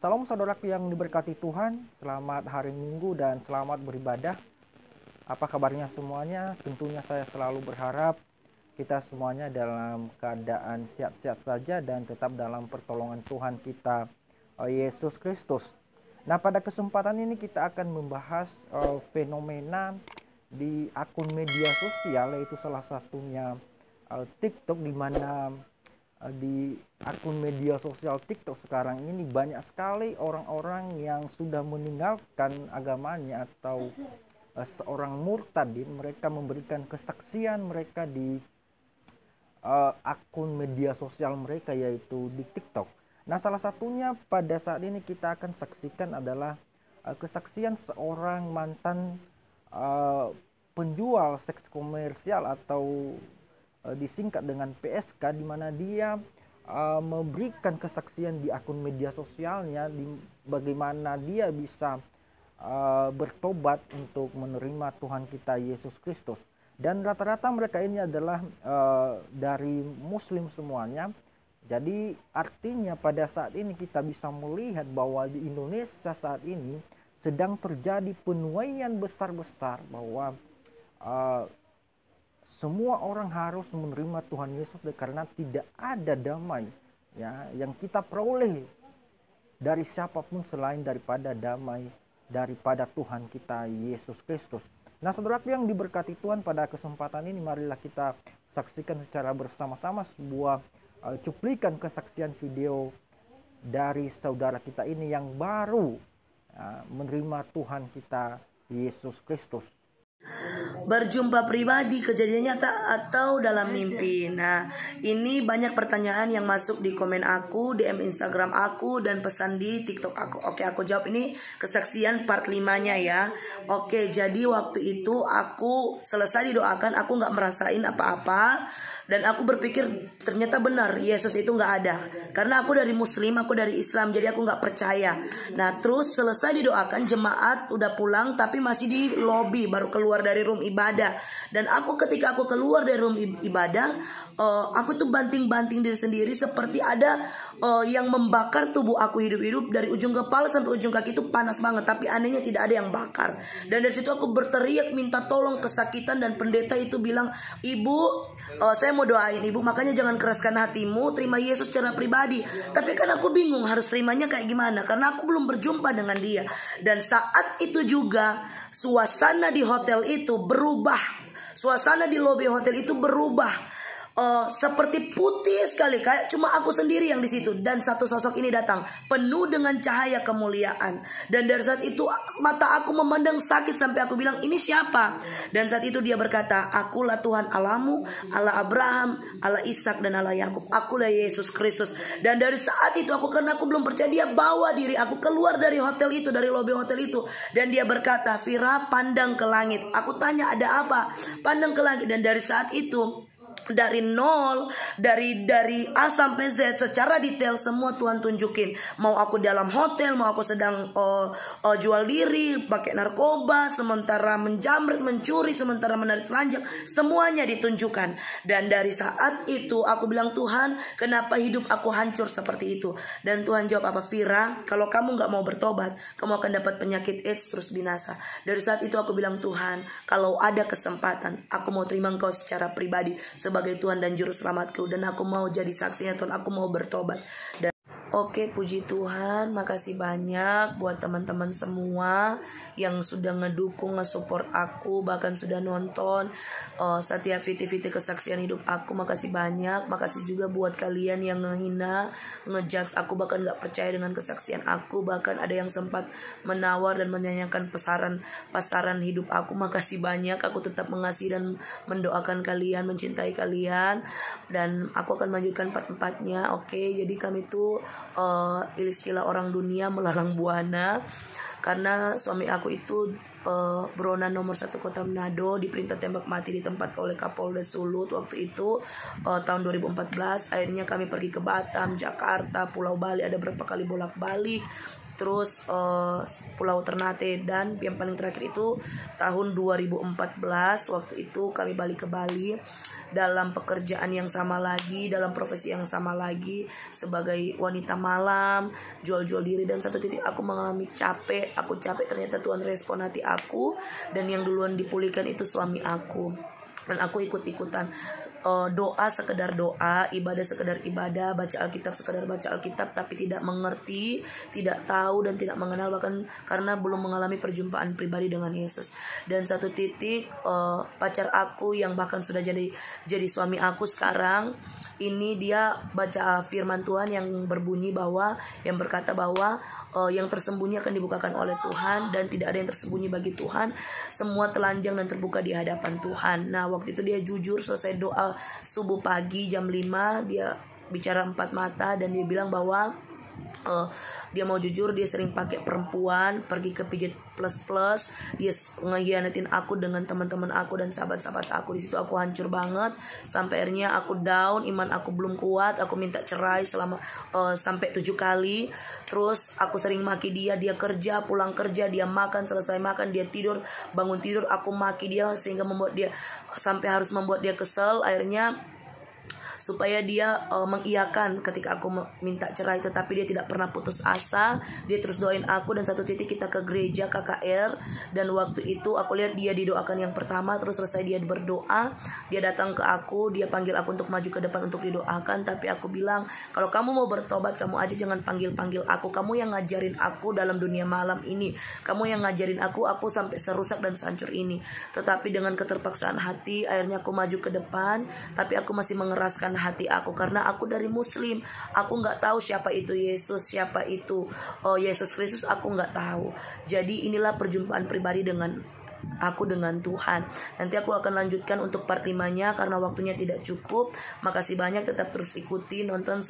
Salam saudaraku yang diberkati Tuhan, selamat hari Minggu dan selamat beribadah. Apa kabarnya semuanya? Tentunya saya selalu berharap kita semuanya dalam keadaan sehat-sehat saja dan tetap dalam pertolongan Tuhan kita, Yesus Kristus. Nah, pada kesempatan ini kita akan membahas fenomena di akun media sosial, yaitu salah satunya TikTok, di mana di akun media sosial TikTok sekarang ini banyak sekali orang-orang yang sudah meninggalkan agamanya atau seorang murtadin. Mereka memberikan kesaksian mereka di akun media sosial mereka, yaitu di TikTok. Nah, salah satunya pada saat ini kita akan saksikan adalah kesaksian seorang mantan penjual seks komersial atau disingkat dengan PSK, di mana dia memberikan kesaksian di akun media sosialnya bagaimana dia bisa bertobat untuk menerima Tuhan kita Yesus Kristus. Dan rata-rata mereka ini adalah dari Muslim semuanya. Jadi artinya pada saat ini kita bisa melihat bahwa di Indonesia saat ini sedang terjadi penuaian besar-besar bahwa semua orang harus menerima Tuhan Yesus, karena tidak ada damai ya yang kita peroleh dari siapapun selain daripada damai daripada Tuhan kita Yesus Kristus. Nah, saudaraku yang diberkati Tuhan, pada kesempatan ini marilah kita saksikan secara bersama-sama sebuah cuplikan kesaksian video dari saudara kita ini yang baru menerima Tuhan kita Yesus Kristus. Berjumpa pribadi, kejadian nyata atau dalam mimpi. Nah, ini banyak pertanyaan yang masuk di komen aku, DM Instagram aku, dan pesan di TikTok aku. Oke, aku jawab ini kesaksian part 5-nya ya. Oke, jadi waktu itu aku selesai didoakan, aku gak merasain apa-apa. Dan aku berpikir ternyata benar Yesus itu gak ada. Karena aku dari Muslim, aku dari Islam, jadi aku gak percaya. Nah, terus selesai didoakan, jemaat udah pulang tapi masih di lobi, baru keluar dari room ibadah. Dan ketika aku keluar dari room ibadah, aku tuh banting-banting diri sendiri seperti ada yang membakar tubuh aku hidup-hidup. Dari ujung kepala sampai ujung kaki itu panas banget, tapi anehnya tidak ada yang bakar. Dan dari situ aku berteriak minta tolong, kesakitan. Dan pendeta itu bilang, "Ibu, saya mau doain ibu, makanya jangan keraskan hatimu, terima Yesus secara pribadi." Tapi kan aku bingung harus terimanya kayak gimana, karena aku belum berjumpa dengan dia. Dan saat itu juga suasana di hotel itu berubah. Suasana di lobi hotel itu berubah. Seperti putih sekali, kayak cuma aku sendiri yang di situ. Dan satu sosok ini datang penuh dengan cahaya kemuliaan. Dan dari saat itu mata aku memandang sakit sampai aku bilang, "Ini siapa?" Dan saat itu dia berkata, "Akulah Tuhan Allahmu, Allah Abraham, Allah Ishak dan Allah Yakub. Akulah Yesus Kristus." Dan dari saat itu karena aku belum percaya, dia bawa diri aku keluar dari hotel itu, dari lobi hotel itu. Dan dia berkata, "Vira, pandang ke langit." Aku tanya, "Ada apa?" "Pandang ke langit." Dan dari saat itu dari nol, dari A sampai Z secara detail semua Tuhan tunjukin. Mau aku dalam hotel, mau aku sedang jual diri, pakai narkoba, sementara menjamret, mencuri, sementara menarik telanjang, semuanya ditunjukkan. Dan dari saat itu aku bilang, "Tuhan, kenapa hidup aku hancur seperti itu?" Dan Tuhan jawab apa, "Vira, kalau kamu gak mau bertobat, kamu akan dapat penyakit AIDS terus binasa." Dari saat itu aku bilang, "Tuhan, kalau ada kesempatan, aku mau terima Engkau secara pribadi sebagai Tuhan dan Juru Selamatku, dan aku mau jadi saksinya Tuhan, aku mau bertobat." Dan oke, puji Tuhan, makasih banyak buat teman-teman semua yang sudah ngedukung, nge-support aku, bahkan sudah nonton setiap video-video kesaksian hidup aku. Makasih banyak. Makasih juga buat kalian yang ngehina, ngejudge aku, bahkan gak percaya dengan kesaksian aku. Bahkan ada yang sempat menawar dan menyanyikan pasaran hidup aku. Makasih banyak. Aku tetap mengasihi dan mendoakan kalian, mencintai kalian, dan aku akan melanjutkan part 4-nya. Oke, jadi kami tuh istilah orang dunia melalang buana, karena suami aku itu buronan nomor 1 kota Manado, diperintah tembak mati di tempat oleh Kapolres Sulut waktu itu tahun 2014. Akhirnya kami pergi ke Batam, Jakarta, Pulau Bali, ada berapa kali bolak-balik. terus Pulau Ternate, dan yang paling terakhir itu tahun 2014. Waktu itu kami balik ke Bali dalam pekerjaan yang sama lagi, dalam profesi yang sama lagi sebagai wanita malam, jual-jual diri. Dan satu titik aku mengalami capek, aku capek, ternyata Tuhan respon hati aku, dan yang duluan dipulihkan itu suami aku. Dan aku ikut-ikutan doa sekedar doa, ibadah sekedar ibadah, baca Alkitab sekedar baca Alkitab, tapi tidak mengerti, tidak tahu, dan tidak mengenal, bahkan karena belum mengalami perjumpaan pribadi dengan Yesus. Dan satu titik pacar aku yang bahkan sudah jadi suami aku sekarang ini, dia baca firman Tuhan yang berbunyi bahwa, yang berkata bahwa yang tersembunyi akan dibukakan oleh Tuhan, dan tidak ada yang tersembunyi bagi Tuhan, semua telanjang dan terbuka di hadapan Tuhan. Nah, waktu itu dia jujur selesai doa subuh pagi jam 5, dia bicara 4 mata, dan dia bilang bahwa dia mau jujur, dia sering pakai perempuan, pergi ke pijat plus, dia ngehianatin aku dengan teman-teman aku dan sahabat-sahabat aku. Di situ aku hancur banget, sampai akhirnya aku down, iman aku belum kuat, aku minta cerai selama sampai 7 kali. Terus aku sering maki dia kerja, pulang kerja, dia makan, selesai makan dia tidur, bangun tidur aku maki dia, sehingga membuat dia sampai harus membuat dia kesel. Akhirnya supaya dia mengiyakan ketika aku minta cerai, tetapi dia tidak pernah putus asa, dia terus doain aku. Dan satu titik kita ke gereja KKR, dan waktu itu aku lihat dia didoakan yang pertama, terus selesai dia berdoa, dia datang ke aku, dia panggil aku untuk maju ke depan untuk didoakan. Tapi aku bilang, kalau kamu mau bertobat, kamu aja jangan panggil aku, kamu yang ngajarin aku dalam dunia malam ini, kamu yang ngajarin aku sampai serusak dan sehancur ini. Tetapi dengan keterpaksaan hati, akhirnya aku maju ke depan, tapi aku masih mengeraskan hati aku, karena aku dari Muslim, aku nggak tahu siapa itu Yesus, siapa itu Yesus Kristus, aku nggak tahu. Jadi inilah perjumpaan pribadi dengan aku dengan Tuhan. Nanti aku akan lanjutkan untuk part 5-nya karena waktunya tidak cukup. Makasih banyak, tetap terus ikuti, nonton